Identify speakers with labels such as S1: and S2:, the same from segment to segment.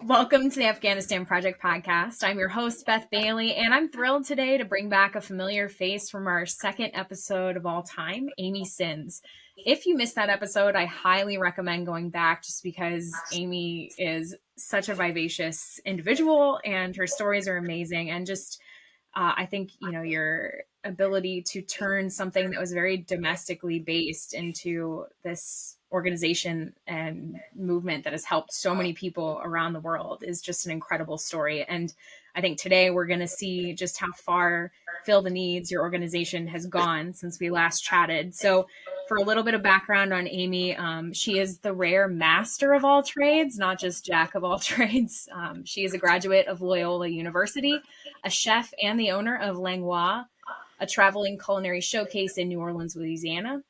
S1: Welcome to the Afghanistan Project Podcast. I'm your host, Beth Bailey, and I'm thrilled today to bring back a familiar face from our second episode of all time, Amy Sins. If you missed that episode, I highly recommend going back just because Amy is such a vivacious individual and her stories are amazing. And just, I think, your ability to turn something that was very domestically based into this organization and movement that has helped so many people around the world is just an incredible story. And I think today we're going to see just how far Fill the Needs, your organization, has gone since we last chatted. So for a little bit of background on Amy, she is the rare master of all trades, not just jack of all trades. She is a graduate of Loyola University, a chef and the owner of Langlois, a traveling culinary showcase in New Orleans, Louisiana.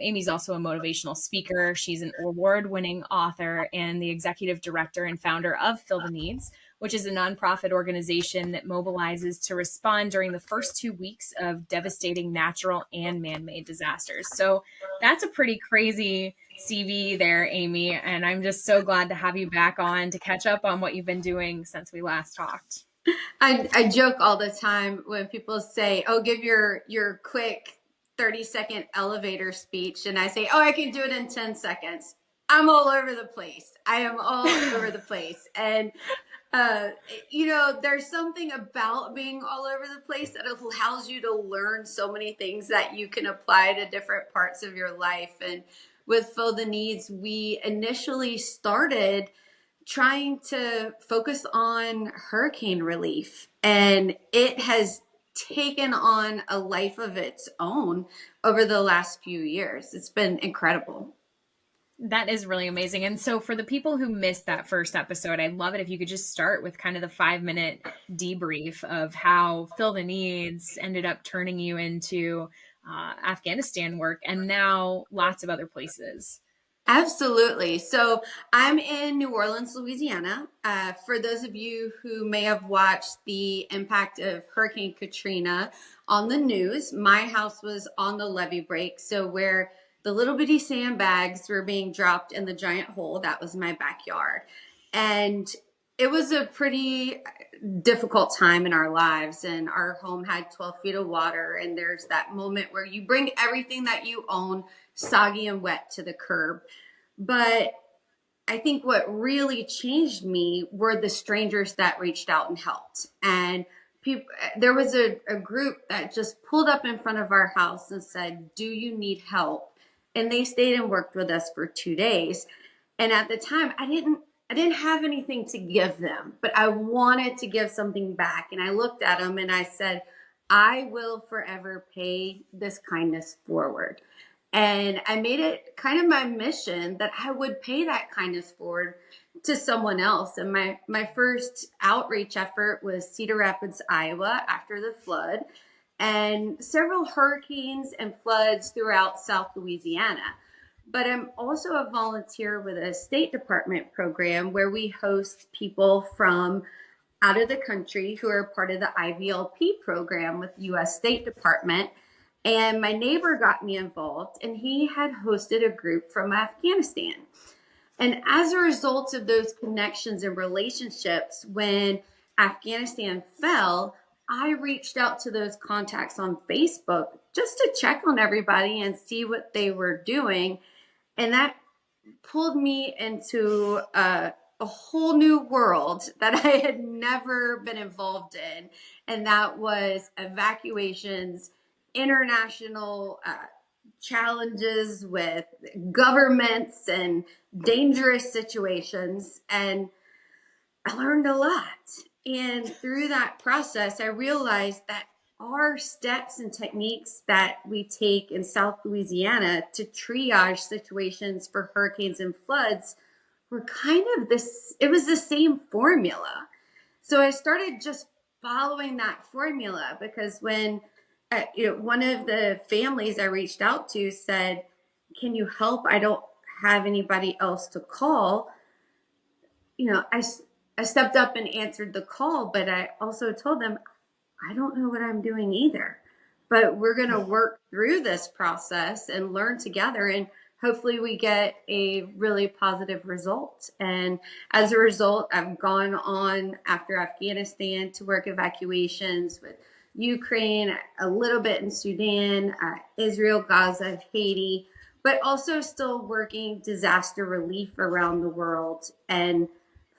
S1: Amy's also a motivational speaker. She's an award-winning author and the executive director and founder of Fill the Needs, which is a nonprofit organization that mobilizes to respond during the first 2 weeks of devastating natural and man-made disasters. So that's a pretty crazy CV there, Amy. And I'm just so glad to have you back on to catch up on what you've been doing since we last talked.
S2: I joke all the time when people say, oh, give your quick 30-second elevator speech. And I say, oh, I can do it in 10 seconds. I'm all over the place. I am all over the place. And, there's something about being all over the place that allows you to learn so many things that you can apply to different parts of your life. And with Fill the Needs, we initially started trying to focus on hurricane relief, and it has taken on a life of its own over the last few years. It's been incredible.
S1: That is really amazing. And so for the people who missed that first episode, I'd love it if you could just start with kind of the 5-minute debrief of how Fill the Needs ended up turning you into Afghanistan work and now lots of other places.
S2: Absolutely. So I'm in New Orleans, Louisiana. For those of you who may have watched the impact of Hurricane Katrina on the news, my house was on the levee break. So where the little bitty sandbags were being dropped in the giant hole, that was my backyard. And it was a pretty difficult time in our lives. And our home had 12 feet of water. And there's that moment where you bring everything that you own soggy and wet to the curb. But I think what really changed me were the strangers that reached out and helped. And there was a group that just pulled up in front of our house and said, do you need help? And they stayed and worked with us for 2 days. And at the time, I didn't have anything to give them, but I wanted to give something back. And I looked at them and I said, I will forever pay this kindness forward. And I made it kind of my mission that I would pay that kindness forward to someone else. And my first outreach effort was Cedar Rapids, Iowa, after the flood, and several hurricanes and floods throughout South Louisiana. But I'm also a volunteer with a State Department program where we host people from out of the country who are part of the IVLP program with U.S. State Department. And my neighbor got me involved, and he had hosted a group from Afghanistan. And as a result of those connections and relationships, when Afghanistan fell, I reached out to those contacts on Facebook just to check on everybody and see what they were doing. And that pulled me into a whole new world that I had never been involved in. And that was evacuations, international challenges with governments and dangerous situations. And I learned a lot. And through that process, I realized that our steps and techniques that we take in South Louisiana to triage situations for hurricanes and floods were kind of it was the same formula. So I started just following that formula because when one of the families I reached out to said, can you help? I don't have anybody else to call. I stepped up and answered the call, but I also told them, I don't know what I'm doing either, but we're going to work through this process and learn together. And hopefully we get a really positive result. And as a result, I've gone on after Afghanistan to work evacuations with Ukraine, a little bit in Sudan, Israel, Gaza, Haiti, but also still working disaster relief around the world and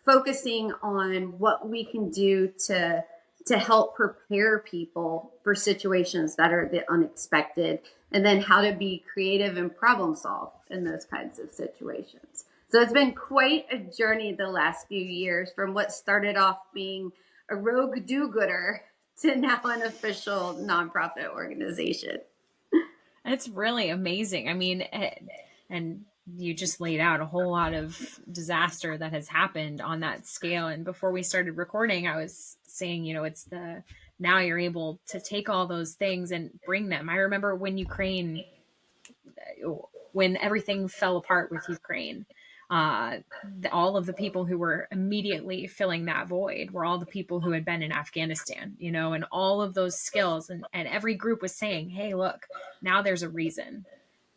S2: focusing on what we can do to help prepare people for situations that are the unexpected, and then how to be creative and problem solve in those kinds of situations. So it's been quite a journey the last few years, from what started off being a rogue do-gooder to now an official nonprofit organization.
S1: It's really amazing. I mean, and you just laid out a whole lot of disaster that has happened on that scale. And before we started recording, I was saying, it's now you're able to take all those things and bring them. I remember when everything fell apart with Ukraine, all of the people who were immediately filling that void were all the people who had been in Afghanistan, and all of those skills. And every group was saying, hey, look, now there's a reason.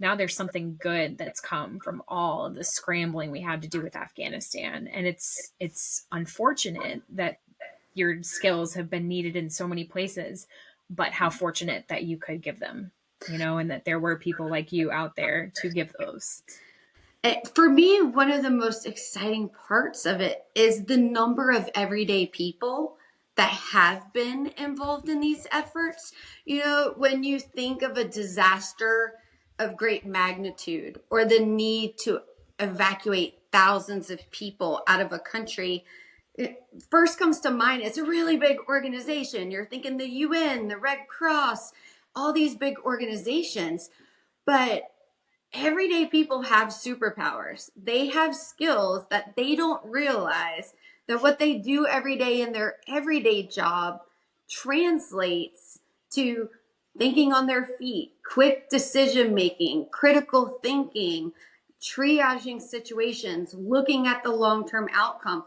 S1: Now there's something good that's come from all of the scrambling we had to do with Afghanistan. And it's unfortunate that your skills have been needed in so many places, but how fortunate that you could give them, and that there were people like you out there to give those.
S2: For me, one of the most exciting parts of it is the number of everyday people that have been involved in these efforts. When you think of a disaster of great magnitude or the need to evacuate thousands of people out of a country, it first comes to mind, it's a really big organization. You're thinking the UN, the Red Cross, all these big organizations. But everyday people have superpowers. They have skills that they don't realize, that what they do every day in their everyday job translates to thinking on their feet, quick decision making, critical thinking, triaging situations, looking at the long-term outcome.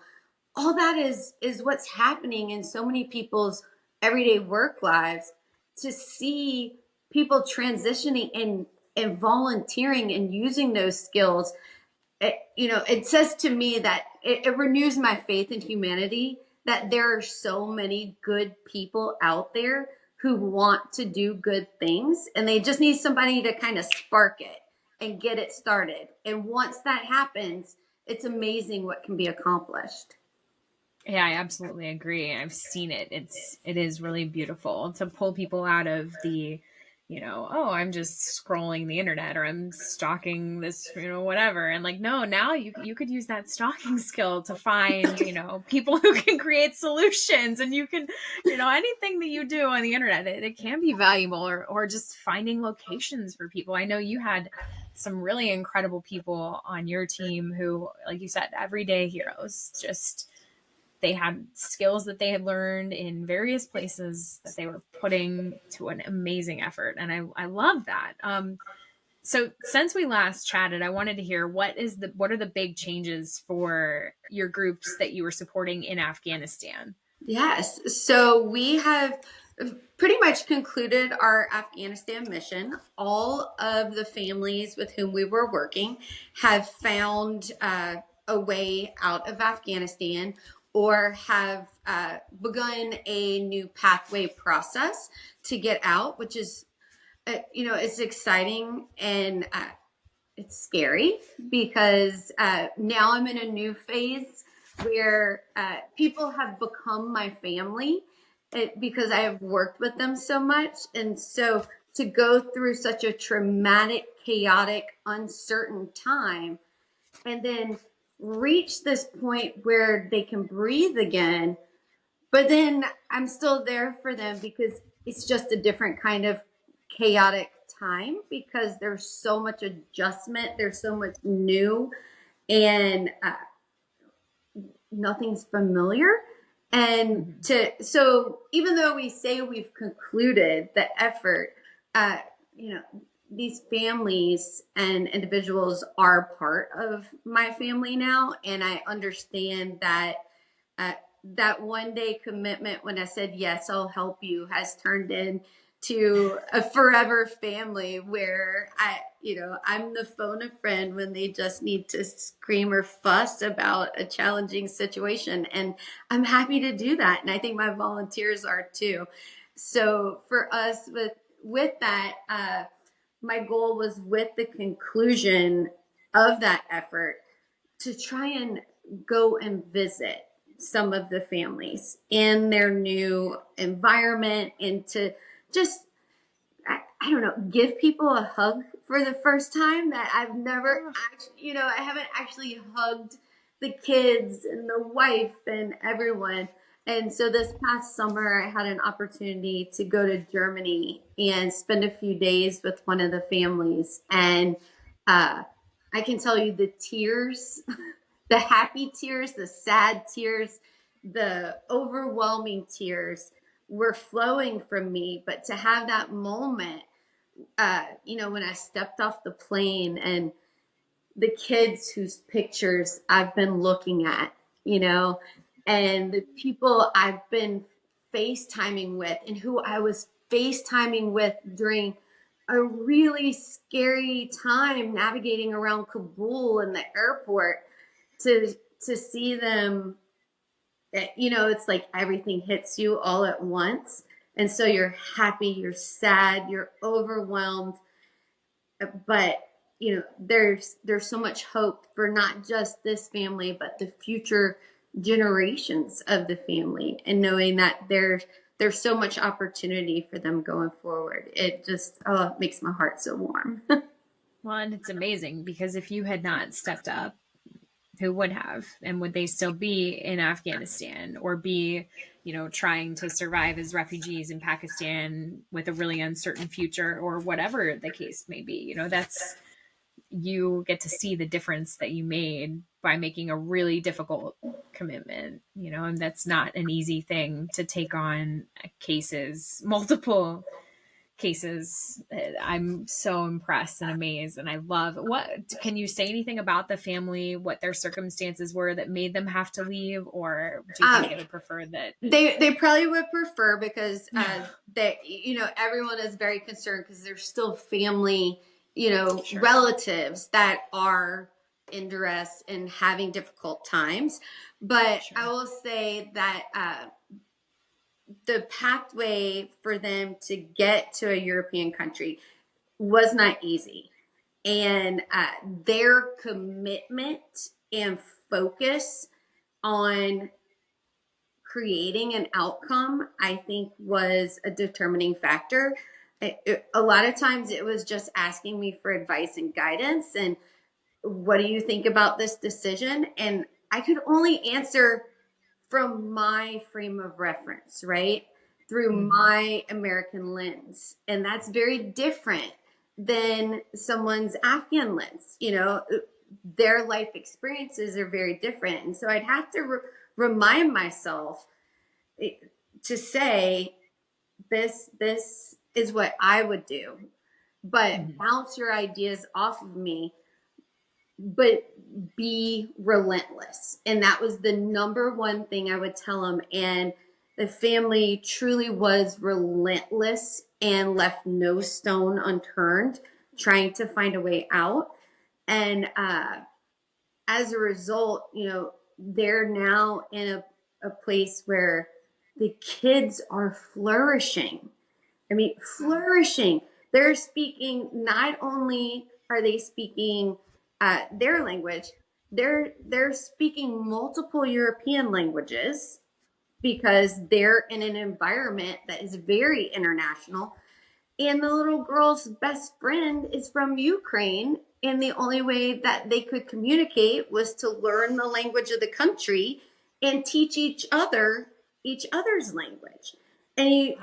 S2: All that is what's happening in so many people's everyday work lives. To see people transitioning and volunteering and using those skills, it says to me that it renews my faith in humanity, that there are so many good people out there who want to do good things, and they just need somebody to kind of spark it and get it started. And once that happens, it's amazing what can be accomplished.
S1: Yeah, I absolutely agree. I've seen it. It is really beautiful to pull people out of the, oh, I'm just scrolling the internet or I'm stalking this, whatever. And like, no, now you could use that stalking skill to find, people who can create solutions, and you can, anything that you do on the internet, it can be valuable, or just finding locations for people. I know you had some really incredible people on your team who, like you said, everyday heroes. Just they had skills that they had learned in various places that they were putting to an amazing effort. And I love that. So since we last chatted, I wanted to hear what are the big changes for your groups that you were supporting in Afghanistan?
S2: Yes. So we have pretty much concluded our Afghanistan mission. All of the families with whom we were working have found a way out of Afghanistan, or have begun a new pathway process to get out, which is, it's exciting and it's scary, because now I'm in a new phase where people have become my family, because I have worked with them so much. And so to go through such a traumatic, chaotic, uncertain time, and then reach this point where they can breathe again, but then I'm still there for them, because it's just a different kind of chaotic time, because there's so much adjustment, there's so much new, and nothing's familiar. And so even though we say we've concluded the effort, these families and individuals are part of my family now. And I understand that that one day commitment, when I said, yes, I'll help you, has turned into to a forever family where I'm the phone a friend when they just need to scream or fuss about a challenging situation. And I'm happy to do that. And I think my volunteers are too. So for us with that, my goal was with the conclusion of that effort to try and go and visit some of the families in their new environment and to just, I don't know, give people a hug for the first time that I've never actually, I haven't actually hugged the kids and the wife and everyone. And so this past summer, I had an opportunity to go to Germany and spend a few days with one of the families. And I can tell you the tears, the happy tears, the sad tears, the overwhelming tears were flowing from me. But to have that moment, when I stepped off the plane and the kids whose pictures I've been looking at, and the people I've been FaceTiming with and who I was FaceTiming with during a really scary time navigating around Kabul in the airport to see them, it's like everything hits you all at once. And so you're happy, you're sad, you're overwhelmed, but there's so much hope for not just this family, but the future generations of the family, and knowing that there's so much opportunity for them going forward. It just it makes my heart so warm.
S1: Well, and it's amazing because if you had not stepped up, who would have? And would they still be in Afghanistan or be, trying to survive as refugees in Pakistan with a really uncertain future or whatever the case may be? You get to see the difference that you made by making a really difficult commitment, and that's not an easy thing to take on multiple cases. I'm so impressed and amazed, and I love can you say anything about the family, what their circumstances were that made them have to leave, or do you think they would prefer that?
S2: They probably would prefer because everyone is very concerned because there's still family, sure, relatives that are in duress and having difficult times. But sure, I will say that the pathway for them to get to a European country was not easy. And their commitment and focus on creating an outcome, I think, was a determining factor. A lot of times it was just asking me for advice and guidance. And what do you think about this decision? And I could only answer from my frame of reference, right? Through my American lens. And that's very different than someone's Afghan lens. Their life experiences are very different. And so I'd have to remind myself to say, this is what I would do, but bounce your ideas off of me, but be relentless. And that was the number one thing I would tell them. And the family truly was relentless and left no stone unturned trying to find a way out. And as a result, they're now in a place where the kids are flourishing. I mean, flourishing. They're speaking, not only are they speaking their language, they're speaking multiple European languages because they're in an environment that is very international. And the little girl's best friend is from Ukraine. And the only way that they could communicate was to learn the language of the country and teach each other's language. And,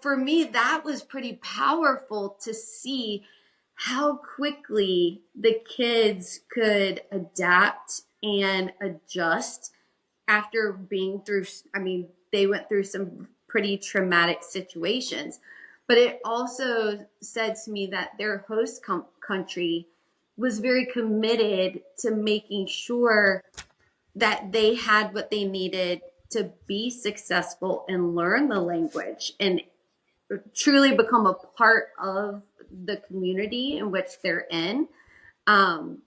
S2: for me, that was pretty powerful to see how quickly the kids could adapt and adjust after being through, they went through some pretty traumatic situations. But it also said to me that their host country was very committed to making sure that they had what they needed to be successful and learn the language. And truly become a part of the community in which they're in. Um,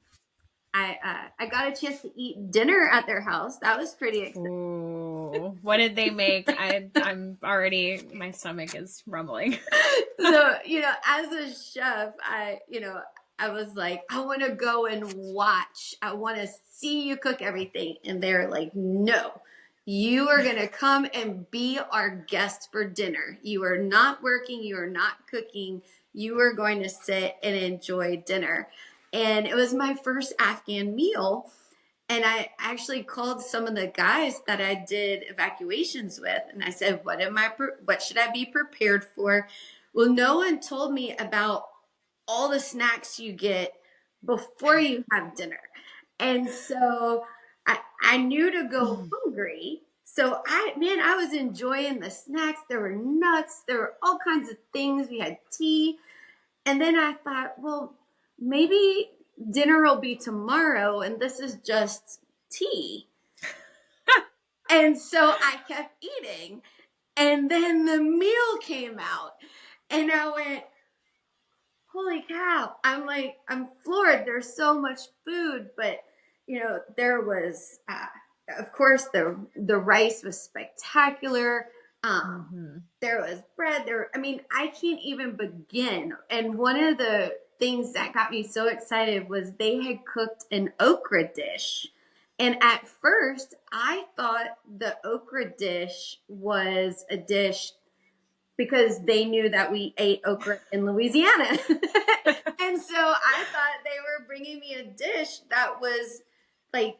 S2: I got a chance to eat dinner at their house. That was pretty exciting.
S1: Ooh, what did they make? I'm already, my stomach is rumbling.
S2: So, as a chef, I was like, I want to go and watch. I want to see you cook everything. And they're like, no, you are going to come and be our guest for dinner. You are not working. You are not cooking. You are going to sit and enjoy dinner. And it was my first Afghan meal. And I actually called some of the guys that I did evacuations with, and I said, what should I be prepared for? Well, no one told me about all the snacks you get before you have dinner. And so I knew to go hungry. So I was enjoying the snacks. There were nuts, there were all kinds of things. We had tea. And then I thought, well, maybe dinner will be tomorrow and this is just tea. And so I kept eating. And then the meal came out. And I went, holy cow. I'm floored. There's so much food. But, there was, of course, the rice was spectacular. There was bread. I can't even begin. And one of the things that got me so excited was they had cooked an okra dish. And at first, I thought the okra dish was a dish because they knew that we ate okra in Louisiana. And so I thought they were bringing me a dish that was like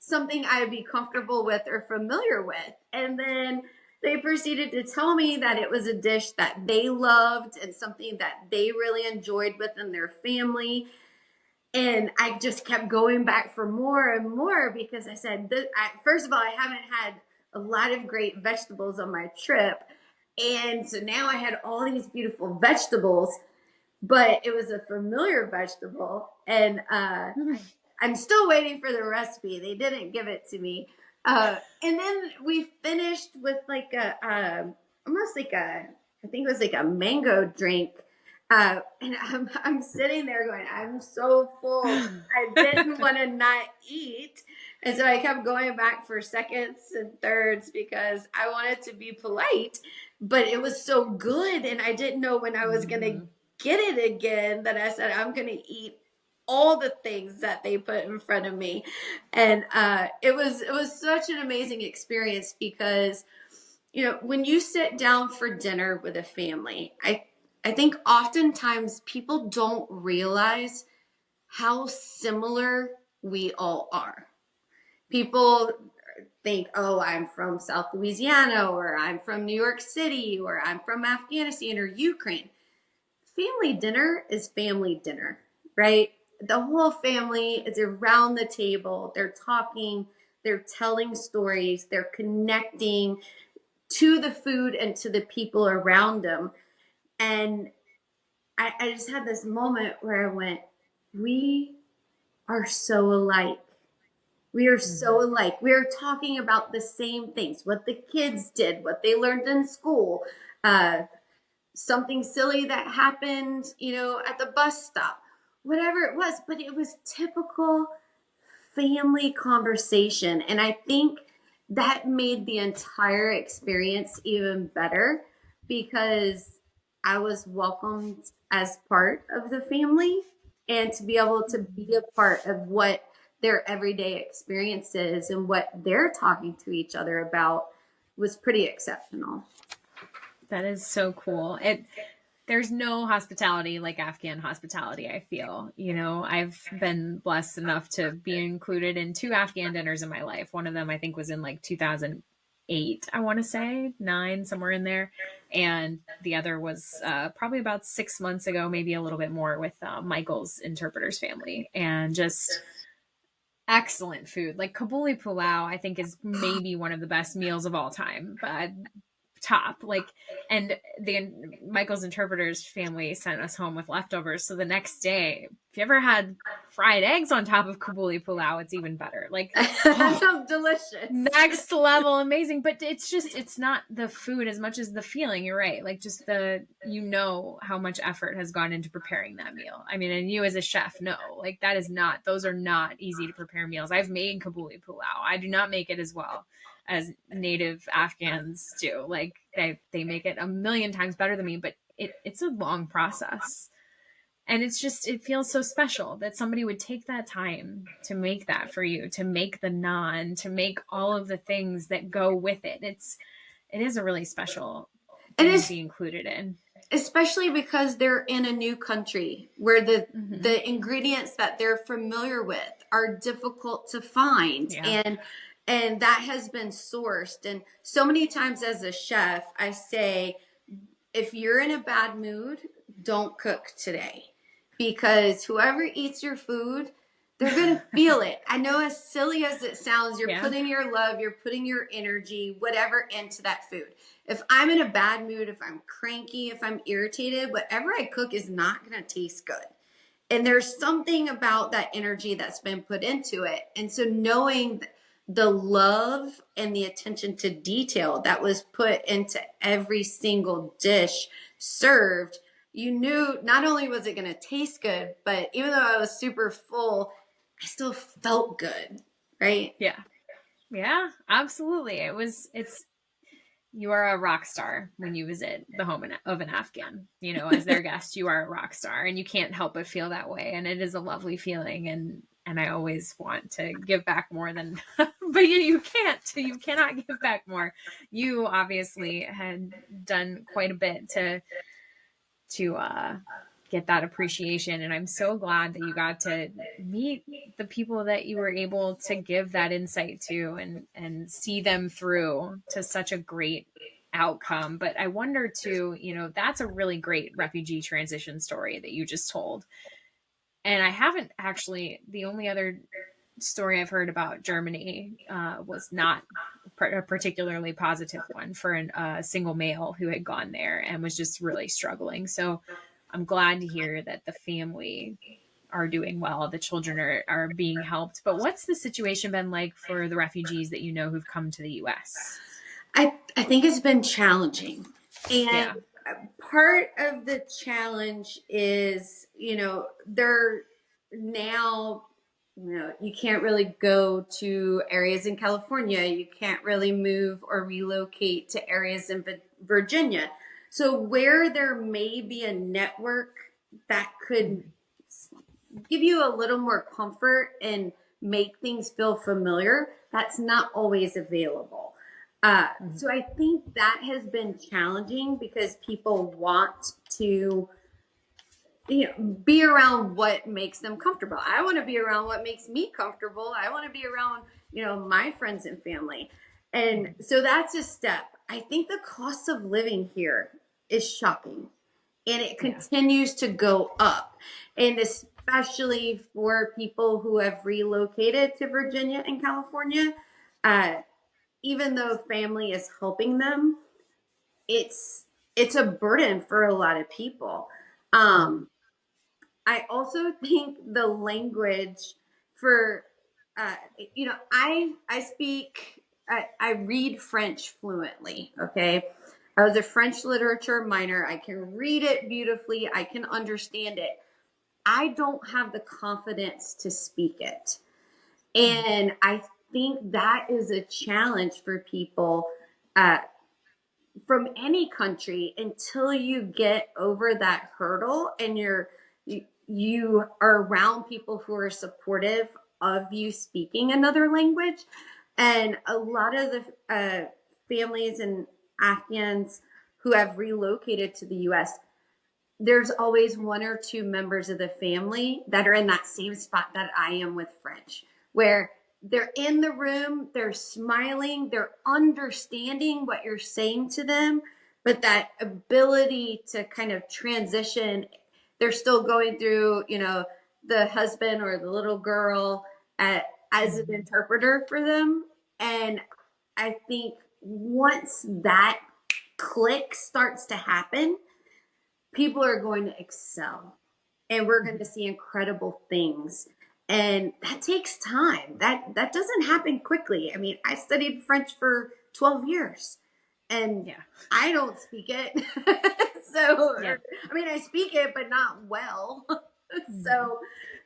S2: something I would be comfortable with or familiar with. And then they proceeded to tell me that it was a dish that they loved and something that they really enjoyed within their family. And I just kept going back for more and more because I said, first of all, I haven't had a lot of great vegetables on my trip. And so now I had all these beautiful vegetables, but it was a familiar vegetable. And I'm still waiting for the recipe. They didn't give it to me. And then we finished with like almost like I think it was like a mango drink. And I'm sitting there going, I'm so full. I didn't want to not eat. And so I kept going back for seconds and thirds because I wanted to be polite, but it was so good. And I didn't know when I was going to get it again that I said, I'm going to eat all the things that they put in front of me. And it was such an amazing experience because, when you sit down for dinner with a family, I think oftentimes people don't realize how similar we all are. People think, oh, I'm from South Louisiana, or I'm from New York City, or I'm from Afghanistan or Ukraine. Family dinner is family dinner, right? The whole family is around the table. They're talking, they're telling stories, they're connecting to the food and to the people around them. And I just had this moment where I went, we are so alike. We are so alike. We are talking about the same things, what the kids did, what they learned in school, something silly that happened, at the bus stop, whatever it was. But it was typical family conversation. And I think that made the entire experience even better because I was welcomed as part of the family and to be able to be a part of what their everyday experience is and what they're talking to each other about was pretty exceptional.
S1: That is so cool. There's no hospitality like Afghan hospitality, I feel. I've been blessed enough to be included in 2 Afghan dinners in my life. One of them I think was in like 2008, I want to say, 9, somewhere in there. And the other was probably about 6 months ago, maybe a little bit more, with Michael's interpreter's family. And just excellent food. Like Kabuli pulao, I think is maybe one of the best meals of all time. But top. Like, and Michael's interpreter's family sent us home with leftovers. So the next day, if you ever had fried eggs on top of kabuli pulao, it's even better. Like,
S2: that sounds delicious.
S1: Next level amazing. But it's not the food as much as the feeling. You're right. Like, just how much effort has gone into preparing that meal. I mean, and you as a chef know, like, those are not easy to prepare meals. I've made kabuli pulao. I do not make it as well as native Afghans do. Like, they make it a million times better than me, but it's a long process. And it feels so special that somebody would take that time to make that for you, to make the naan, to make all of the things that go with it. It is a really special thing to be included in.
S2: Especially because they're in a new country where the ingredients that they're familiar with are difficult to find. Yeah. And that has been sourced. And so many times as a chef, I say, if you're in a bad mood, don't cook today. Because whoever eats your food, they're going to feel it. I know, as silly as it sounds, you're putting your love, you're putting your energy, whatever, into that food. If I'm in a bad mood, if I'm cranky, if I'm irritated, whatever I cook is not going to taste good. And there's something about that energy that's been put into it. And so knowing the love and the attention to detail that was put into every single dish served, you knew not only was it going to taste good, but even though I was super full, I still felt good, right?
S1: Yeah. Yeah, absolutely. You are a rock star when you visit the home of an Afghan. You know, as their guest, you are a rock star, and you can't help but feel that way. And it is a lovely feeling. And I always want to give back more than, but you can't. You cannot give back more. You obviously had done quite a bit to get that appreciation. And I'm so glad that you got to meet the people that you were able to give that insight to and see them through to such a great outcome. But I wonder too, that's a really great refugee transition story that you just told. And I haven't actually, the only other story I've heard about Germany was not a particularly positive one for a single male who had gone there and was just really struggling. So I'm glad to hear that the family are doing well. The children are being helped. But what's the situation been like for the refugees that who've come to the U.S.?
S2: I think it's been challenging. And part of the challenge is, they're now, you can't really go to areas in California. You can't really move or relocate to areas in Virginia. So where there may be a network that could give you a little more comfort and make things feel familiar, that's not always available. So I think that has been challenging because people want to be around what makes them comfortable. I want to be around what makes me comfortable. I want to be around, my friends and family. And so that's a step. I think the cost of living here is shocking, and it continues to go up. And especially for people who have relocated to Virginia and California, even though family is helping them, it's a burden for a lot of people. I also think the language for, I read French fluently. Okay. I was a French literature minor. I can read it beautifully. I can understand it. I don't have the confidence to speak it. And I think that is a challenge for people from any country until you get over that hurdle and you are around people who are supportive of you speaking another language. And a lot of the families and Afghans who have relocated to the U.S., there's always one or two members of the family that are in that same spot that I am with French, where they're in the room, they're smiling, they're understanding what you're saying to them, but that ability to kind of transition, they're still going through, the husband or the little girl as an interpreter for them. And I think once that click starts to happen, people are going to excel and we're going to see incredible things. And that takes time. That doesn't happen quickly. I mean, I studied French for 12 years and I don't speak it. I mean, I speak it, but not well. So,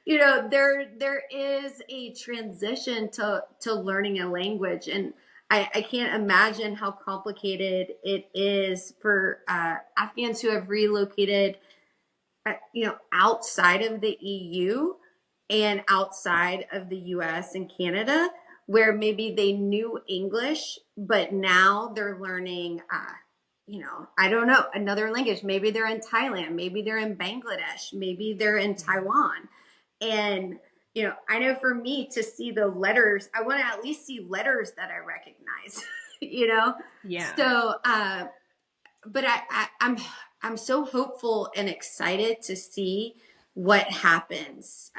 S2: there is a transition to learning a language. And I can't imagine how complicated it is for Afghans who have relocated, outside of the EU and outside of the US and Canada, where maybe they knew English, but now they're learning, I don't know, another language. Maybe they're in Thailand, maybe they're in Bangladesh, maybe they're in Taiwan. And, I know for me to see the letters, I want to at least see letters that I recognize,
S1: Yeah.
S2: So, but I'm so hopeful and excited to see what happens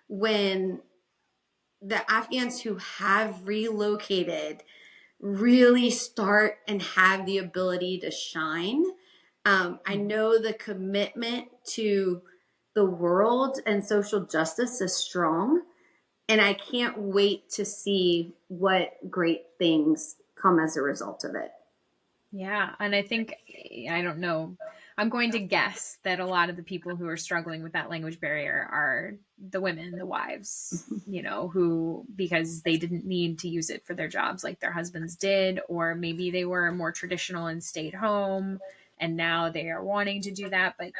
S2: when the Afghans who have relocated really start and have the ability to shine. I know the commitment to the world and social justice is strong, and I can't wait to see what great things come as a result of it.
S1: Yeah. And I think, I don't know, I'm going to guess that a lot of the people who are struggling with that language barrier are the women, the wives, who, because they didn't need to use it for their jobs like their husbands did, or maybe they were more traditional and stayed home and now they are wanting to do that. But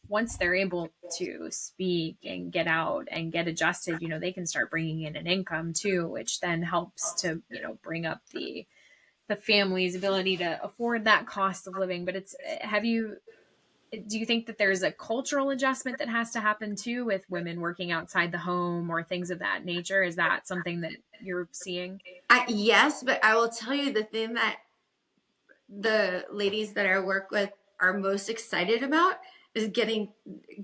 S1: once they're able to speak and get out and get adjusted, they can start bringing in an income too, which then helps to, bring up the family's ability to afford that cost of living. But do you think that there's a cultural adjustment that has to happen too with women working outside the home or things of that nature? Is that something that you're seeing?
S2: Yes, but I will tell you the thing that the ladies that I work with are most excited about is getting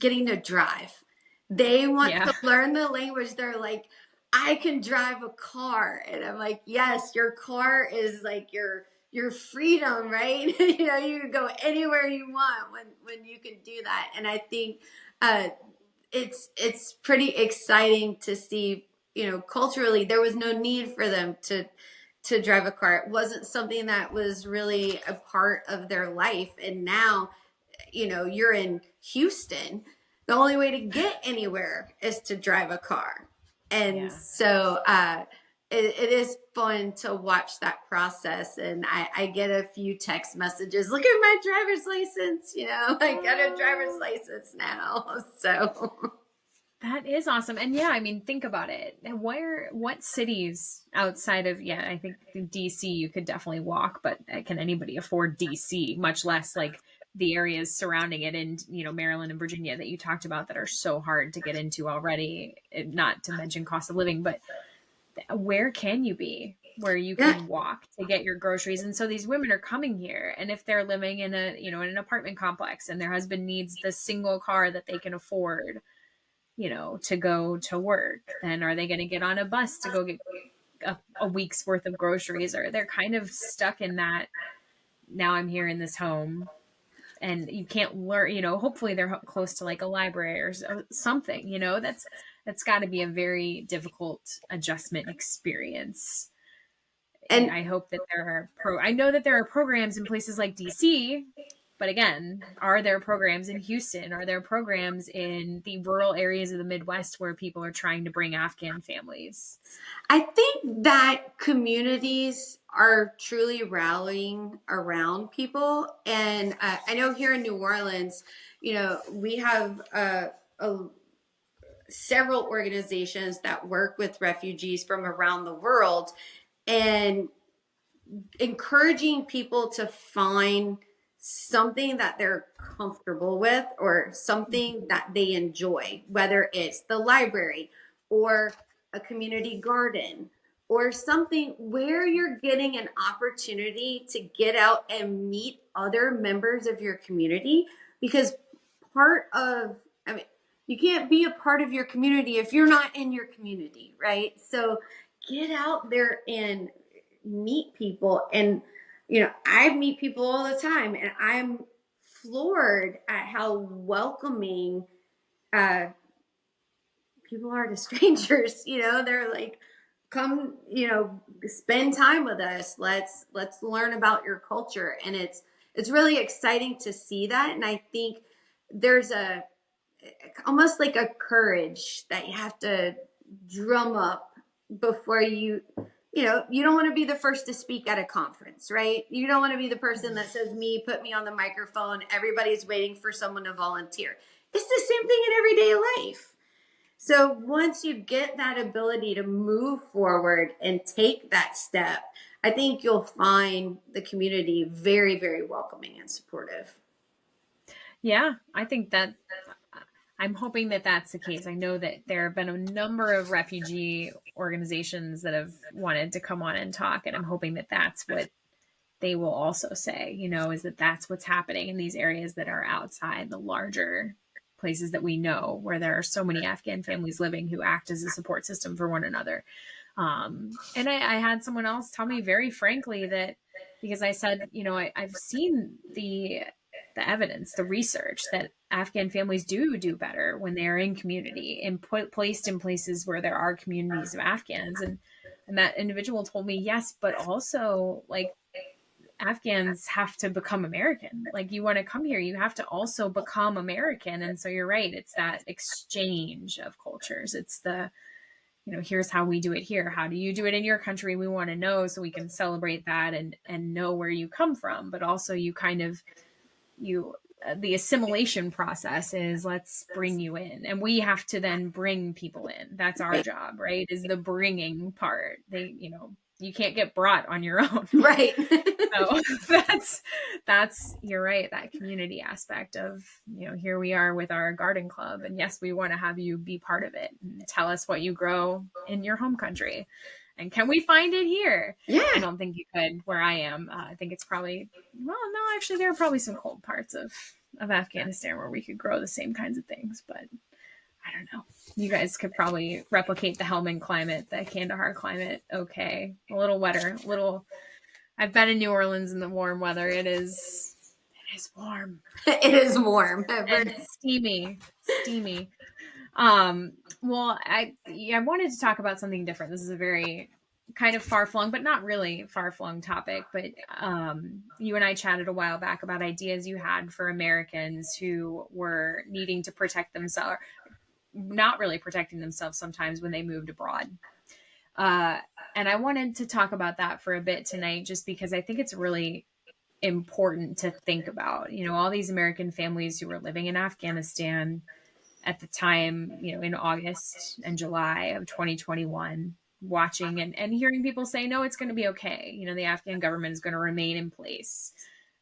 S2: to drive. They want to learn the language. They're like, I can drive a car. And I'm like, yes, your car is like your freedom, right? You can go anywhere you want when you can do that. And I think it's pretty exciting to see, culturally there was no need for them to drive a car. It wasn't something that was really a part of their life. And now, you're in Houston. The only way to get anywhere is to drive a car. And so it is fun to watch that process. And I get a few text messages. Look at my driver's license. I got a driver's license now. So
S1: that is awesome. And I mean, think about it. What cities outside of, I think DC, you could definitely walk, but can anybody afford DC, much less like the areas surrounding it in, Maryland and Virginia that you talked about that are so hard to get into already, not to mention cost of living. But where can you be where you can walk to get your groceries? And so these women are coming here, and if they're living in in an apartment complex and their husband needs the single car that they can afford, to go to work, then are they going to get on a bus to go get a week's worth of groceries? Or they're kind of stuck in that, now I'm here in this home and you can't learn, hopefully they're close to like a library or something, that's got to be a very difficult adjustment experience. And I hope that I know that there are programs in places like DC, but again, are there programs in Houston? Are there programs in the rural areas of the Midwest where people are trying to bring Afghan families?
S2: I think that communities are truly rallying around people. And I know here in New Orleans, we have several organizations that work with refugees from around the world and encouraging people to find something that they're comfortable with or something that they enjoy, whether it's the library or a community garden or something where you're getting an opportunity to get out and meet other members of your community. Because you can't be a part of your community if you're not in your community, right? So get out there and meet people. And I meet people all the time, and I'm floored at how welcoming people are to strangers. They're like, come, spend time with us. Let's learn about your culture. And it's really exciting to see that. And I think there's almost like a courage that you have to drum up before you don't want to be the first to speak at a conference, right? You don't want to be the person that says, put me on the microphone. Everybody's waiting for someone to volunteer. It's the same thing in everyday life. So once you get that ability to move forward and take that step, I think you'll find the community very, very welcoming and supportive.
S1: Yeah, I think that I'm hoping that that's the case. I know that there have been a number of refugee organizations that have wanted to come on and talk, and I'm hoping that that's what they will also say, is that that's what's happening in these areas that are outside the larger places that we know, where there are so many Afghan families living who act as a support system for one another. And I had someone else tell me very frankly that, because I said, I've seen the evidence, the research that Afghan families do better when they are in community and placed in places where there are communities of Afghans. And that individual told me, yes, but also like Afghans have to become American. Like, you want to come here, you have to also become American. And so you're right. It's that exchange of cultures. It's the, here's how we do it here. How do you do it in your country? We want to know so we can celebrate that and know where you come from. But also the assimilation process is, let's bring you in, and we have to then bring people in. That's our job, right? Is the bringing part. You can't get brought on your own.
S2: Right.
S1: So that's, you're right. That community aspect of, here we are with our garden club, and yes, we want to have you be part of it and tell us what you grow in your home country. And can we find it here?
S2: Yeah.
S1: I don't think you could where I am. I think it's probably, well, no, actually there are probably some cold parts of Afghanistan where we could grow the same kinds of things, but I don't know. You guys could probably replicate the Helmand climate, the Kandahar climate. Okay. A little wetter, I've been in New Orleans in the warm weather. It is warm.
S2: It is warm.
S1: And steamy. Well, I wanted to talk about something different. This is a very kind of far-flung, but not really far-flung topic. But you and I chatted a while back about ideas you had for Americans who were needing to protect themselves, not really protecting themselves sometimes when they moved abroad. And I wanted to talk about that for a bit tonight, just because I think it's really important to think about, all these American families who were living in Afghanistan at the time, in August and July of 2021, watching and hearing people say, no, it's going to be okay. The Afghan government is going to remain in place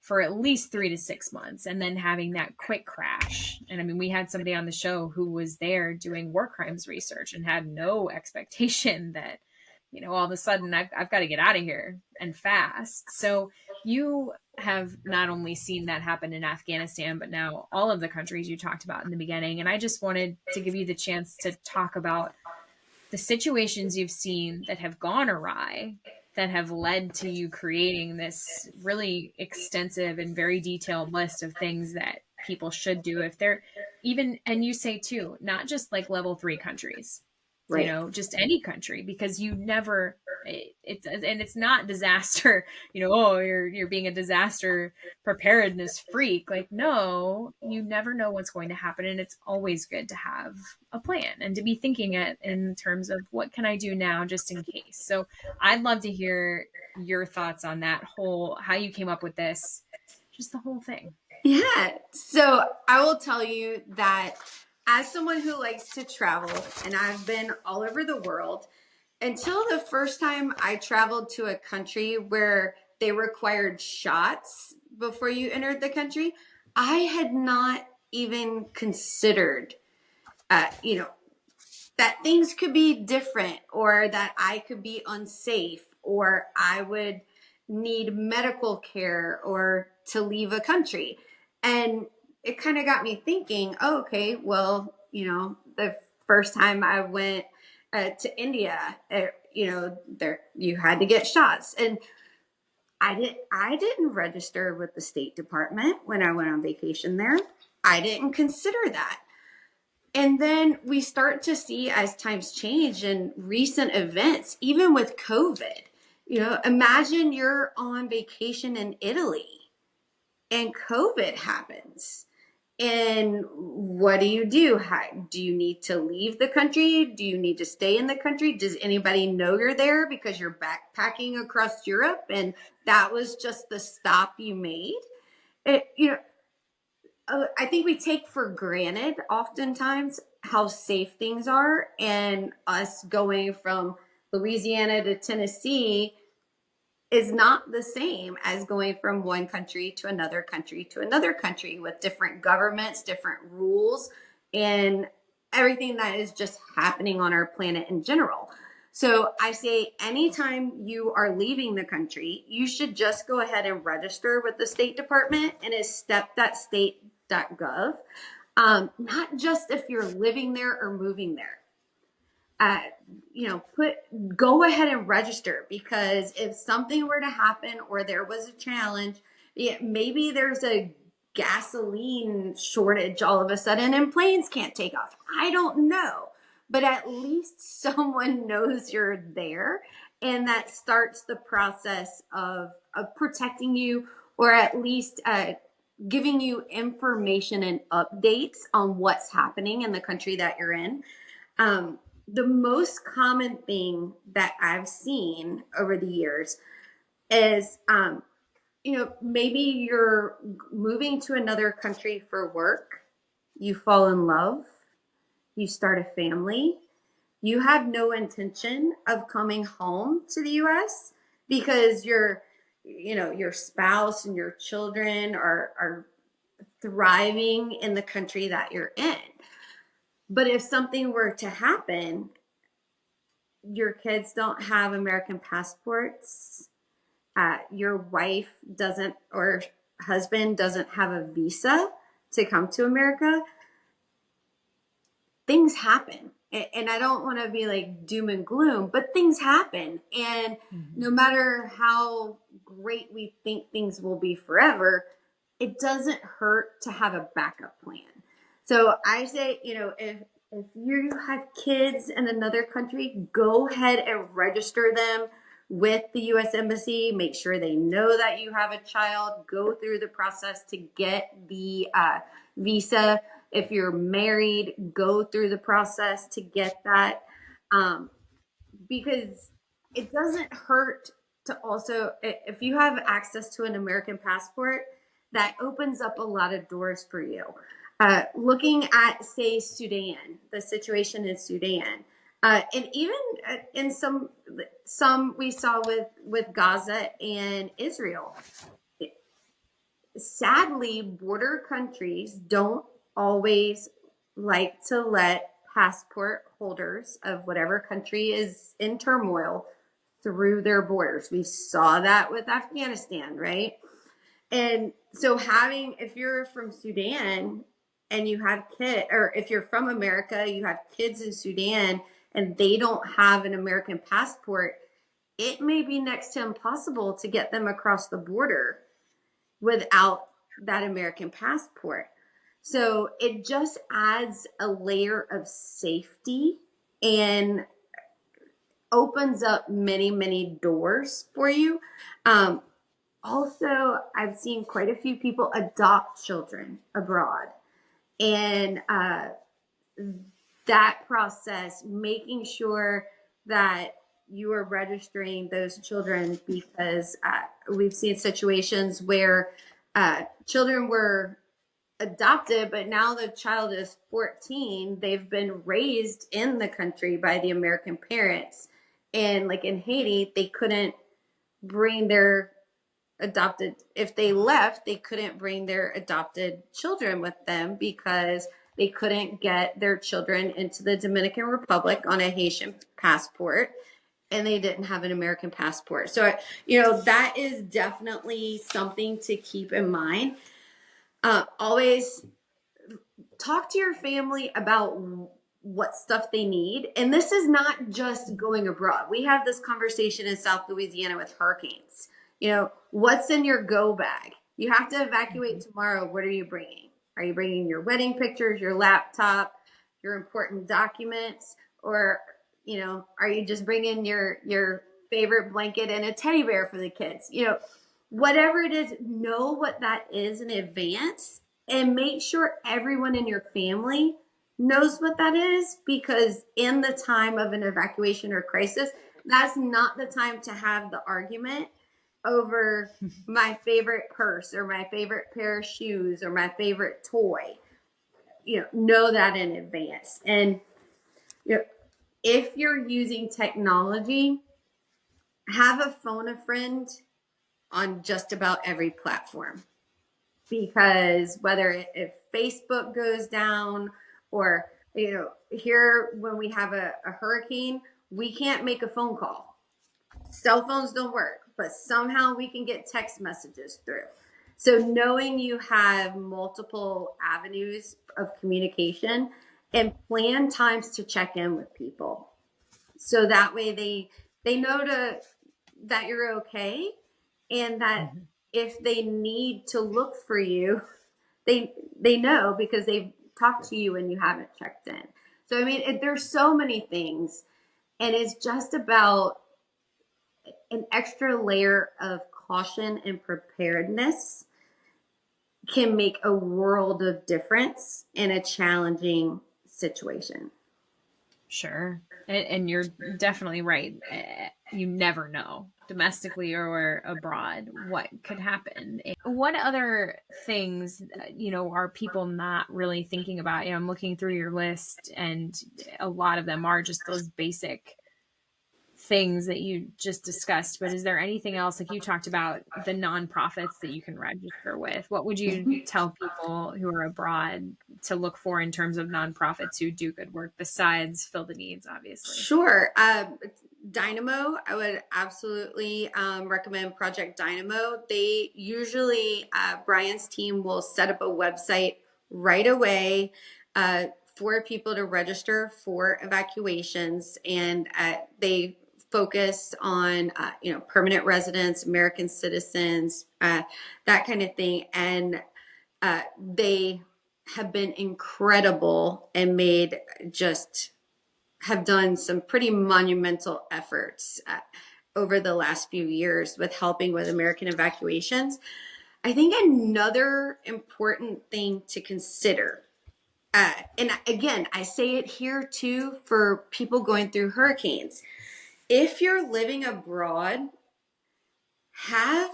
S1: for at least 3 to 6 months, and then having that quick crash. And I mean, we had somebody on the show who was there doing war crimes research and had no expectation that, all of a sudden I've got to get out of here and fast. So you have not only seen that happen in Afghanistan, but now all of the countries you talked about in the beginning. And I just wanted to give you the chance to talk about the situations you've seen that have gone awry, that have led to you creating this really extensive and very detailed list of things that people should do if they're even, and you say too, not just like level 3 countries,
S2: right.
S1: Just any country, because you never, it's not disaster, oh, you're being a disaster preparedness freak. Like, no, you never know what's going to happen. And it's always good to have a plan and to be thinking it in terms of what can I do now just in case. So I'd love to hear your thoughts on that whole, how you came up with this, just the whole thing.
S2: Yeah. So I will tell you that as someone who likes to travel, and I've been all over the world, until the first time I traveled to a country where they required shots before you entered the country, I had not even considered, that things could be different, or that I could be unsafe, or I would need medical care, or to leave a country. And it kind of got me thinking, oh, okay, well, the first time I went to India, there you had to get shots. And I didn't register with the State Department when I went on vacation there. I didn't consider that. And then we start to see, as times change and recent events, even with COVID, imagine you're on vacation in Italy and COVID happens. And what do you do? Do you need to leave the country? Do you need to stay in the country? Does anybody know you're there because you're backpacking across Europe and that was just the stop you made? I think we take for granted oftentimes how safe things are, and us going from Louisiana to Tennessee is not the same as going from one country to another country to another country with different governments, different rules, and everything that is just happening on our planet in general. So I say anytime you are leaving the country, you should just go ahead and register with the State Department and is step.state.gov. Not just if you're living there or moving there. Go ahead and register, because if something were to happen or there was a challenge, maybe there's a gasoline shortage all of a sudden and planes can't take off. I don't know, but at least someone knows you're there, and that starts the process of protecting you, or at least giving you information and updates on what's happening in the country that you're in. The most common thing that I've seen over the years is, maybe you're moving to another country for work, you fall in love, you start a family, you have no intention of coming home to the U.S. because your spouse and your children are thriving in the country that you're in. But if something were to happen, your kids don't have American passports, your wife doesn't, or husband doesn't have a visa to come to America, things happen. And I don't want to be like doom and gloom, but things happen. And no matter how great we think things will be forever, it doesn't hurt to have a backup plan. So I say, if you have kids in another country, go ahead and register them with the U.S. Embassy. Make sure they know that you have a child. Go through the process to get the visa. If you're married, go through the process to get that. Because it doesn't hurt to also, if you have access to an American passport, that opens up a lot of doors for you. Looking at, say, Sudan, the situation in Sudan, and even in some we saw with Gaza and Israel. Sadly, border countries don't always like to let passport holders of whatever country is in turmoil through their borders. We saw that with Afghanistan, right? And so if you're from Sudan and you have kids, or if you're from America, you have kids in Sudan and they don't have an American passport, it may be next to impossible to get them across the border without that American passport. So it just adds a layer of safety and opens up many, many doors for you. Also, I've seen quite a few people adopt children abroad. And that process, making sure that you are registering those children, because we've seen situations where children were adopted, but now the child is 14. They've been raised in the country by the American parents. And like in Haiti, they couldn't bring their adopted, if they left, they couldn't bring their adopted children with them because they couldn't get their children into the Dominican Republic on a Haitian passport, and they didn't have an American passport. So, that is definitely something to keep in mind. Always talk to your family about what stuff they need. And this is not just going abroad. We have this conversation in South Louisiana with hurricanes. What's in your go bag? You have to evacuate tomorrow. What are you bringing? Are you bringing your wedding pictures, your laptop, your important documents, or are you just bringing your favorite blanket and a teddy bear for the kids? Whatever it is, know what that is in advance and make sure everyone in your family knows what that is, because in the time of an evacuation or crisis, that's not the time to have the argument over my favorite purse or my favorite pair of shoes or my favorite toy. Know that in advance. And if you're using technology, have a phone a friend on just about every platform, because whether if Facebook goes down or here when we have a hurricane, we can't make a phone call. Cell phones don't work, but somehow we can get text messages through. So knowing you have multiple avenues of communication, and plan times to check in with people, so that way they know that you're okay, and that if they need to look for you, they know, because they've talked to you and you haven't checked in. So I mean, there's so many things, and it's just about an extra layer of caution and preparedness can make a world of difference in a challenging situation.
S1: Sure. And you're definitely right. You never know, domestically or abroad, what could happen. What other things, are people not really thinking about? I'm looking through your list, and a lot of them are just those basic things that you just discussed. But is there anything else, like you talked about the nonprofits that you can register with? What would you tell people who are abroad to look for in terms of nonprofits who do good work besides Fill the Needs, obviously?
S2: Sure. Dynamo, I would absolutely recommend Project Dynamo. They usually, Brian's team will set up a website right away for people to register for evacuations, and they focus on permanent residents, American citizens, that kind of thing. And they have been incredible and have done some pretty monumental efforts over the last few years with helping with American evacuations. I think another important thing to consider, and again, I say it here too for people going through hurricanes. If you're living abroad, have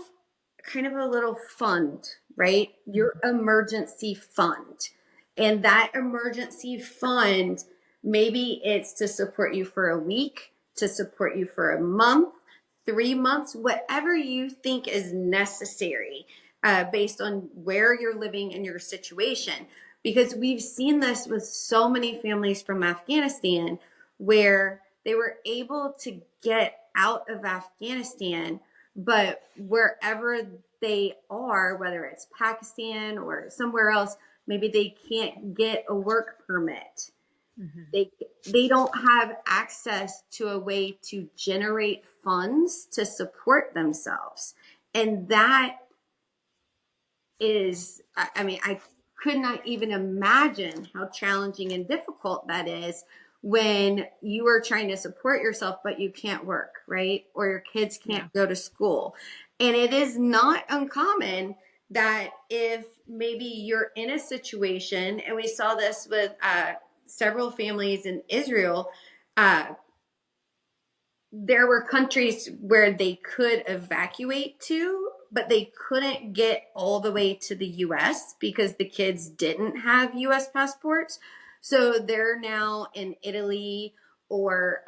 S2: kind of a little fund, right? Your emergency fund. And that emergency fund, maybe it's to support you for a week, to support you for a month, 3 months, whatever you think is necessary based on where you're living and your situation. Because we've seen this with so many families from Afghanistan, where they were able to get out of Afghanistan, but wherever they are, whether it's Pakistan or somewhere else, maybe they can't get a work permit. They don't have access to a way to generate funds to support themselves. And that is, I mean, I could not even imagine how challenging and difficult that is when you are trying to support yourself, but you can't work, right? Or your kids can't go to school. And it is not uncommon that if maybe you're in a situation, and we saw this with several families in Israel, there were countries where they could evacuate to, but they couldn't get all the way to the US because the kids didn't have US passports. So they're now in Italy or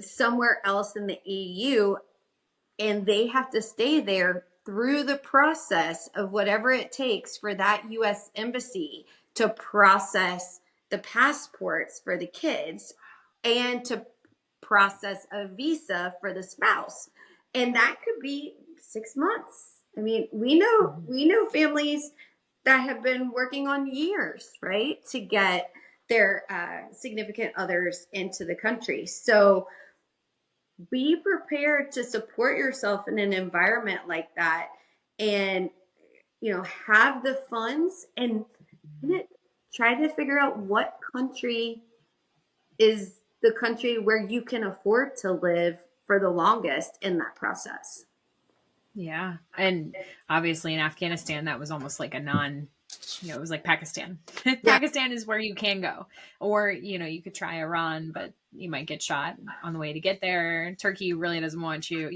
S2: somewhere else in the EU, and they have to stay there through the process of whatever it takes for that US embassy to process the passports for the kids and to process a visa for the spouse. And that could be 6 months. I mean, we know families that have been working on years, right, to get their significant others into the country. So be prepared to support yourself in an environment like that, and have the funds, and try to figure out what country is the country where you can afford to live for the longest in that process.
S1: Yeah. And obviously in Afghanistan, that was almost like a it was like Pakistan.
S2: Yeah.
S1: Pakistan is where you can go. Or, you could try Iran, but you might get shot on the way to get there. Turkey really doesn't want you.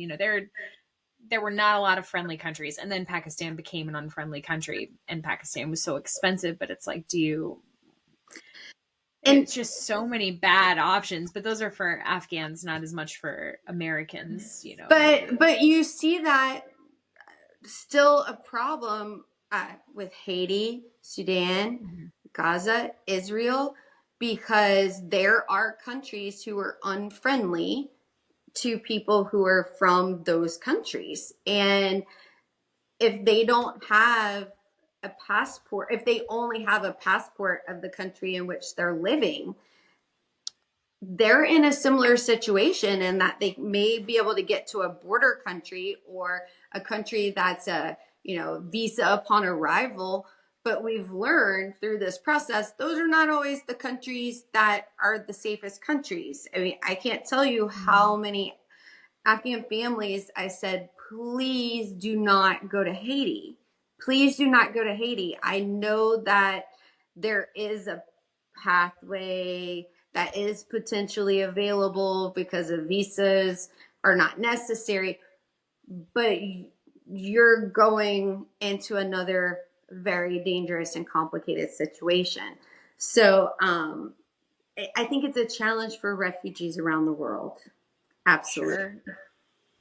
S1: There were not a lot of friendly countries. And then Pakistan became an unfriendly country. And Pakistan was so expensive, but it's like, it's just so many bad options, but those are for Afghans, not as much for Americans,
S2: But you see that still a problem with Haiti, Sudan, Gaza, Israel, because there are countries who are unfriendly to people who are from those countries. And if they don't have a passport, if they only have a passport of the country in which they're living, they're in a similar situation in that they may be able to get to a border country or a country that's a visa upon arrival. But we've learned through this process, those are not always the countries that are the safest countries. I mean, I can't tell you how many Afghan families I said, please do not go to Haiti. Please do not go to Haiti. I know that there is a pathway that is potentially available because of visas are not necessary, but you're going into another very dangerous and complicated situation. So I think it's a challenge for refugees around the world. Absolutely.
S1: Sure.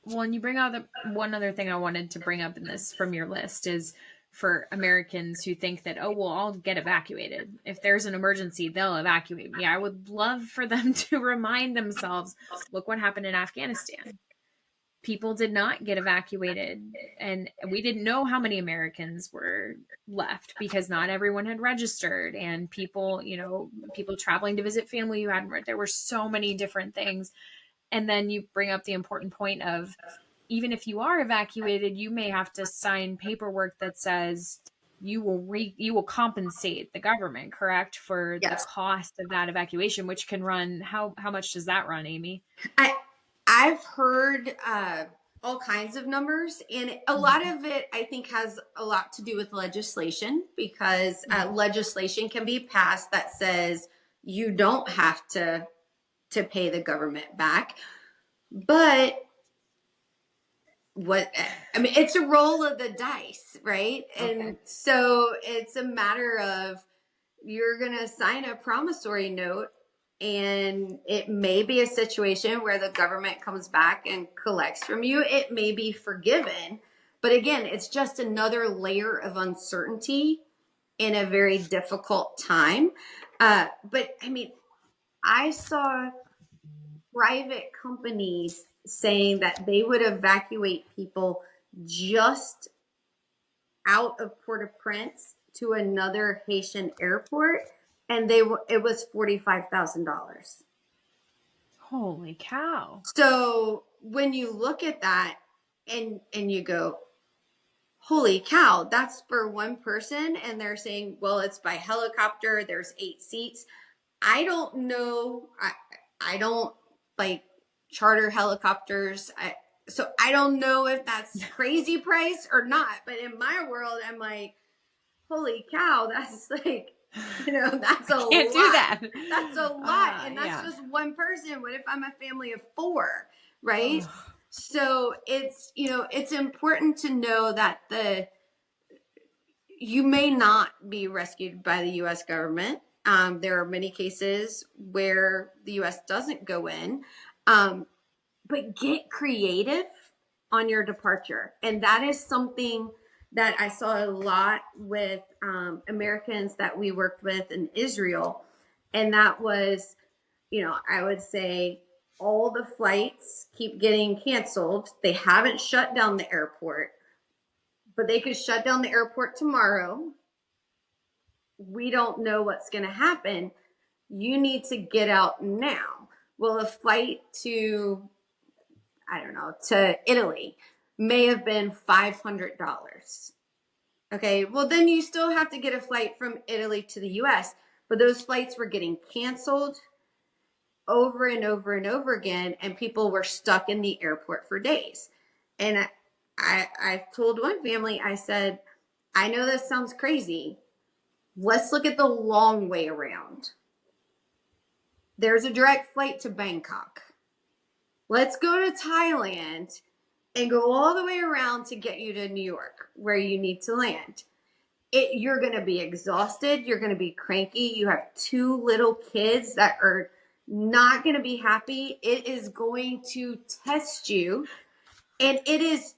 S1: Well, and you bring out one other thing I wanted to bring up in this from your list is for Americans who think that, oh, well, I'll get evacuated. If there's an emergency, they'll evacuate me. I would love for them to remind themselves, look what happened in Afghanistan. People did not get evacuated, and we didn't know how many Americans were left because not everyone had registered, and people traveling to visit family who hadn't. There were so many different things. And then you bring up the important point of, even if you are evacuated, you may have to sign paperwork that says you will compensate the government, correct, for
S2: Yes.
S1: the cost of that evacuation, which can run, how much does that run, Amy?
S2: I've heard all kinds of numbers, and a lot of it I think has a lot to do with legislation, because legislation can be passed that says you don't have to pay the government back. But it's a roll of the dice, right? Okay. And so it's a matter of, you're going to sign a promissory note, and it may be a situation where the government comes back and collects from you. It may be forgiven. But again, it's just another layer of uncertainty in a very difficult time. But I mean, I saw private companies saying that they would evacuate people just out of Port-au-Prince to another Haitian airport, and it was $45,000.
S1: Holy cow.
S2: So when you look at that and you go, holy cow, that's for one person, and they're saying, well, it's by helicopter, there's 8 seats. I don't know. I don't like charter helicopters. So I don't know if that's crazy price or not. But in my world, I'm like, holy cow, that's like, that's a lot.
S1: Can't do that.
S2: That's a lot. And that's just one person. What if I'm a family of 4, right? So it's, it's important to know that you may not be rescued by the U.S. government. There are many cases where the U.S. doesn't go in, but get creative on your departure. And that is something that I saw a lot with Americans that we worked with in Israel. And that was, I would say all the flights keep getting canceled. They haven't shut down the airport, but they could shut down the airport tomorrow. We don't know what's going to happen. You need to get out now. Well, a flight to I don't know, to Italy may have been $500. Okay, well, then you still have to get a flight from Italy to the US, but those flights were getting canceled over and over and over again, and people were stuck in the airport for days. And I told one family, I said, I know this sounds crazy. Let's look at the long way around. There's a direct flight to Bangkok. Let's go to Thailand and go all the way around to get you to New York, where you need to land. You're going to be exhausted. You're going to be cranky. You have 2 little kids that are not going to be happy. It is going to test you. And it is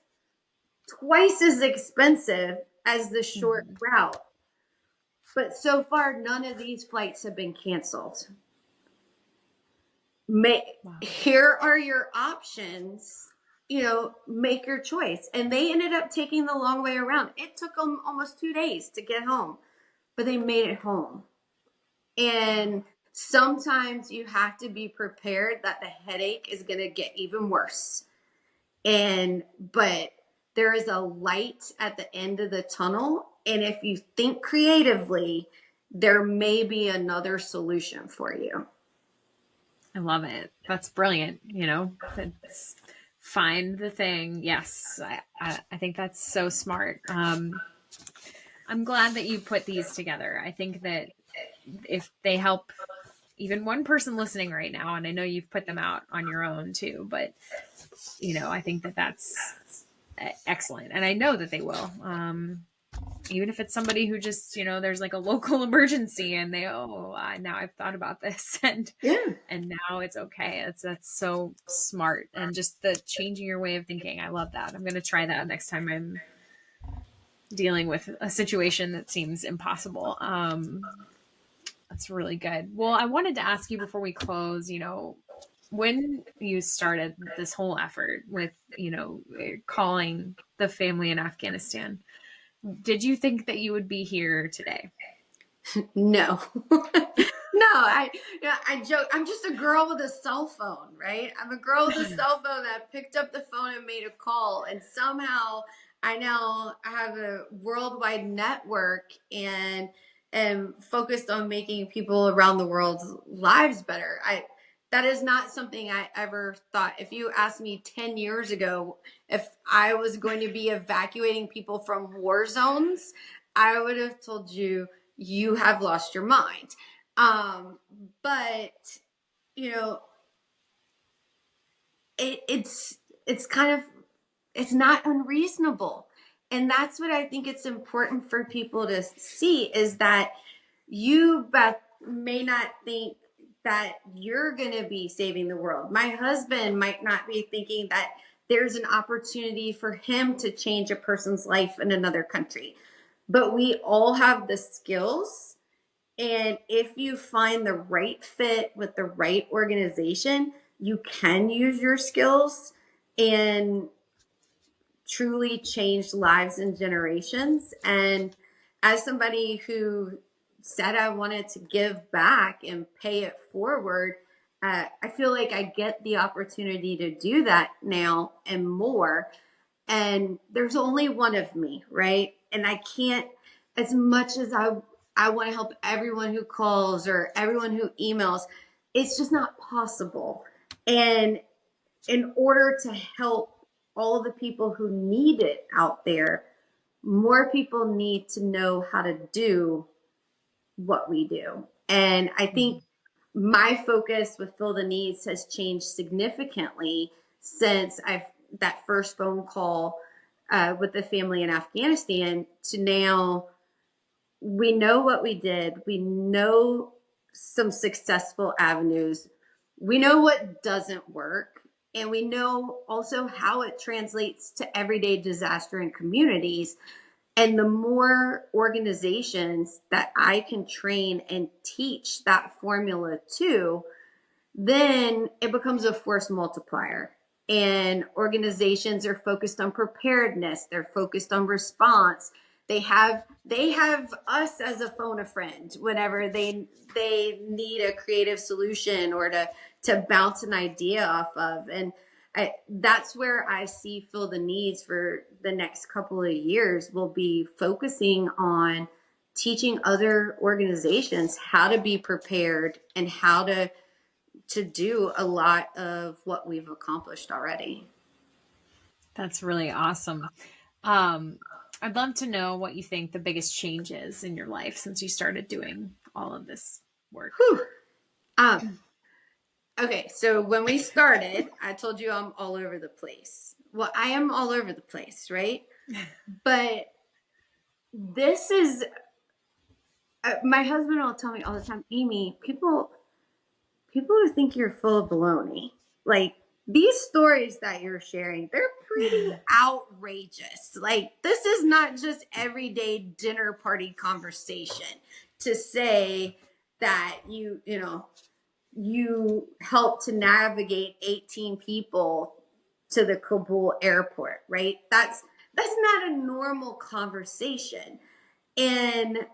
S2: twice as expensive as the short route. But so far, none of these flights have been canceled. Here are your options. Make your choice. And they ended up taking the long way around. It took them almost 2 days to get home, but they made it home. And sometimes you have to be prepared that the headache is going to get even worse. But there is a light at the end of the tunnel. And if you think creatively, there may be another solution for you.
S1: I love it. That's brilliant. Find the thing. Yes. I think that's so smart. I'm glad that you put these together. I think that if they help even one person listening right now, and I know you've put them out on your own too, but I think that that's excellent. And I know that they will. Even if it's somebody who just, there's like a local emergency and now I've thought about this and now it's okay. That's so smart. And just the changing your way of thinking. I love that. I'm going to try that next time I'm dealing with a situation that seems impossible. That's really good. Well, I wanted to ask you before we close, when you started this whole effort with, calling the family in Afghanistan, did you think that you would be here today?
S2: No. No, I joke. I'm just a girl with a cell phone, right? I'm a girl with a cell phone that picked up the phone and made a call. And somehow I now have a worldwide network and am focused on making people around the world's lives better. That is not something I ever thought. If you asked me 10 years ago if I was going to be evacuating people from war zones, I would have told you, you have lost your mind. But it's kind of, it's not unreasonable. And that's what I think it's important for people to see, is that you, Beth, may not think that you're going to be saving the world. My husband might not be thinking that there's an opportunity for him to change a person's life in another country. But we all have the skills. And if you find the right fit with the right organization, you can use your skills and truly change lives and generations. And as somebody who said I wanted to give back and pay it forward, I feel like I get the opportunity to do that now and more. And there's only one of me, right? And I can't, as much as I want to help everyone who calls or everyone who emails, it's just not possible. And in order to help all the people who need it out there, more people need to know how to do what we do. And I think my focus with Fill the Needs has changed significantly since that first phone call with the family in Afghanistan to now. We know what we did. We know some successful avenues. We know what doesn't work. And we know also how it translates to everyday disaster in communities. And the more organizations that I can train and teach that formula to, then it becomes a force multiplier. And organizations are focused on preparedness. They're focused on response. They have us as a phone a friend whenever they need a creative solution or to bounce an idea off of. And that's where I feel the needs for the next couple of years will be focusing on teaching other organizations how to be prepared and how to do a lot of what we've accomplished already.
S1: That's really awesome. I'd love to know what you think the biggest change is in your life since you started doing all of this work.
S2: Okay, so when we started, I told you I'm all over the place. Well, I am all over the place, right? But this is, my husband will tell me all the time, Amy, people who think you're full of baloney, like these stories that you're sharing, they're pretty outrageous. Like, this is not just everyday dinner party conversation to say that you help to navigate 18 people to the Kabul airport, right? That's not a normal conversation. And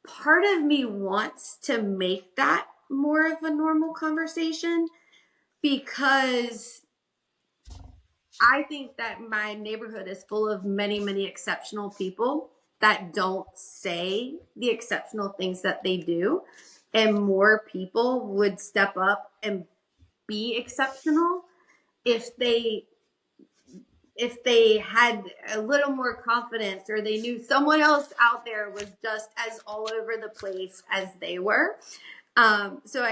S2: part of me wants to make that more of a normal conversation because I think that my neighborhood is full of many, many exceptional people that don't say the exceptional things that they do. And more people would step up and be exceptional if they had a little more confidence, or they knew someone else out there was just as all over the place as they were. So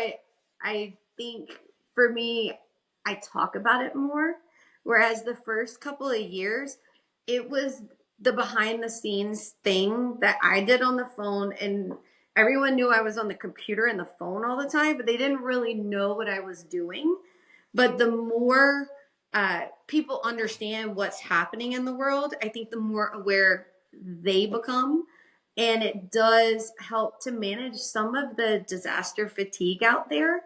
S2: I think for me, I talk about it more. Whereas the first couple of years, it was the behind the scenes thing that I did on the phone, and everyone knew I was on the computer and the phone all the time, but they didn't really know what I was doing. But the more people understand what's happening in the world, I think the more aware they become. And it does help to manage some of the disaster fatigue out there,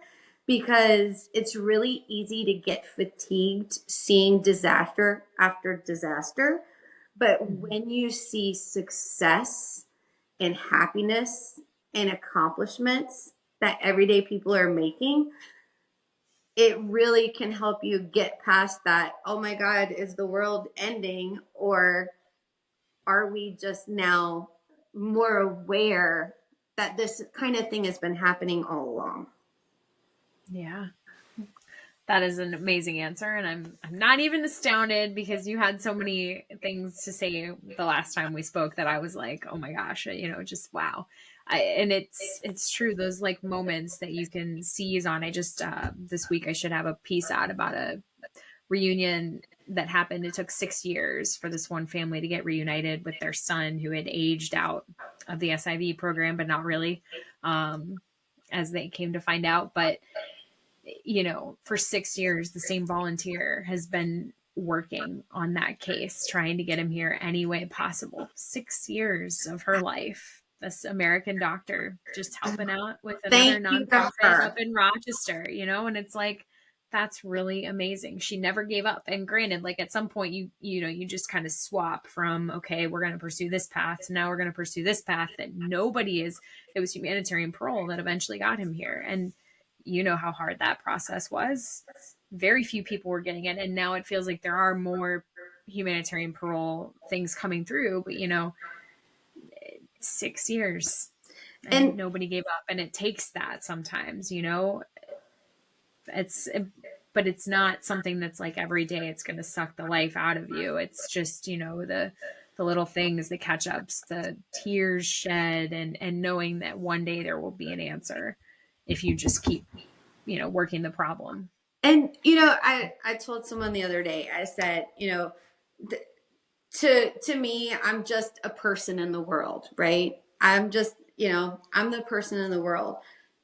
S2: because it's really easy to get fatigued seeing disaster after disaster. But when you see success and happiness and accomplishments that everyday people are making, it really can help you get past that, oh my God, is the world ending? Or are we just now more aware that this kind of thing has been happening all along?
S1: Yeah. That is an amazing answer, and I'm not even astounded, because you had so many things to say the last time we spoke that I was like, oh my gosh, just wow. And it's true, those like moments that you can seize on. I just this week I should have a piece out about a reunion that happened. It took 6 years for this one family to get reunited with their son, who had aged out of the SIV program, but not really, as they came to find out. But for 6 years, the same volunteer has been working on that case, trying to get him here any way possible. 6 years of her life, this American doctor just helping out with another nonprofit up in Rochester, and it's like, that's really amazing. She never gave up. And granted, like at some point you just kind of swap from, okay, we're going to pursue this path, to now we're going to pursue this path that nobody is. It was humanitarian parole that eventually got him here. And you know how hard that process was. Very few people were getting it. And now it feels like there are more humanitarian parole things coming through, but 6 years and nobody gave up. And it takes that sometimes, but it's not something that's like every day it's going to suck the life out of you. It's just, the little things, the catch ups, the tears shed, and knowing that one day there will be an answer if you just keep, working the problem.
S2: And, I told someone the other day, I said, to me, I'm just a person in the world, right? I'm just, I'm the person in the world.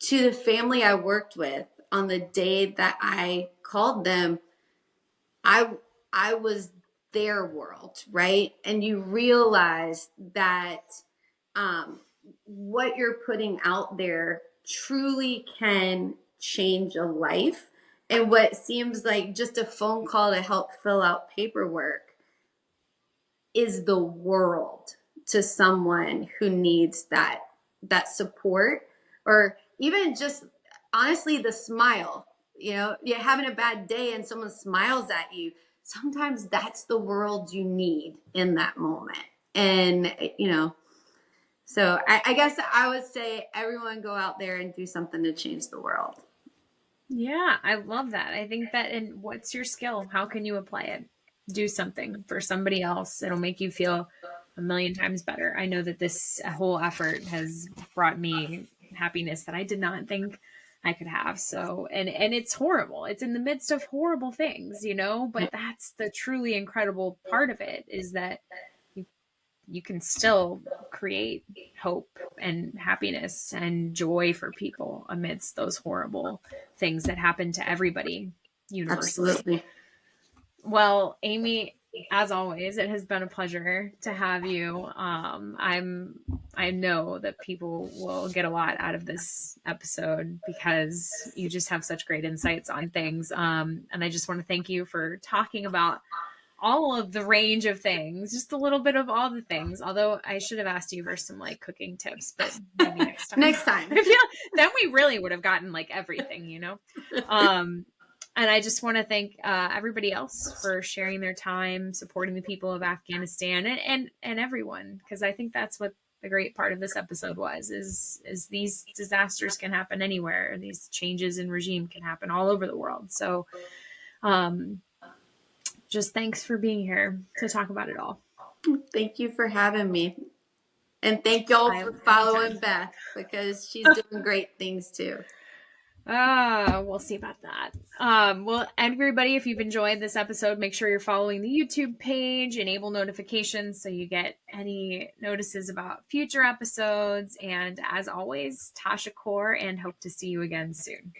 S2: To the family I worked with, on the day that I called them, I was their world, right? And you realize that what you're putting out there truly can change a life. And what seems like just a phone call to help fill out paperwork is the world to someone who needs that support, or even just honestly the smile you're having a bad day and someone smiles at you. Sometimes that's the world you need in that moment. And, so I guess I would say everyone go out there and do something to change the world.
S1: Yeah, I love that. I think that, and what's your skill? How can you apply it? Do something for somebody else. It'll make you feel a million times better. I know that this whole effort has brought me happiness that I did not think I could have. So, and it's horrible. It's in the midst of horrible things, but that's the truly incredible part of it, is that you can still create hope and happiness and joy for people amidst those horrible things that happen to everybody universally.
S2: Absolutely.
S1: Well, Amy, as always, it has been a pleasure to have you. I know that people will get a lot out of this episode because you just have such great insights on things. And I just want to thank you for talking about all of the range of things, just a little bit of all the things. Although I should have asked you for some cooking tips, but maybe next time.
S2: Next time.
S1: Then we really would have gotten everything, And I just want to thank everybody else for sharing their time, supporting the people of Afghanistan and everyone, because I think that's what the great part of this episode was, is these disasters can happen anywhere. These changes in regime can happen all over the world. So just thanks for being here to talk about it all.
S2: Thank you for having me. And thank y'all for following Beth, because she's doing great things too.
S1: We'll see about that. Well, everybody, if you've enjoyed this episode, make sure you're following the YouTube page, enable notifications so you get any notices about future episodes. And as always, Tasha Kaur, and hope to see you again soon.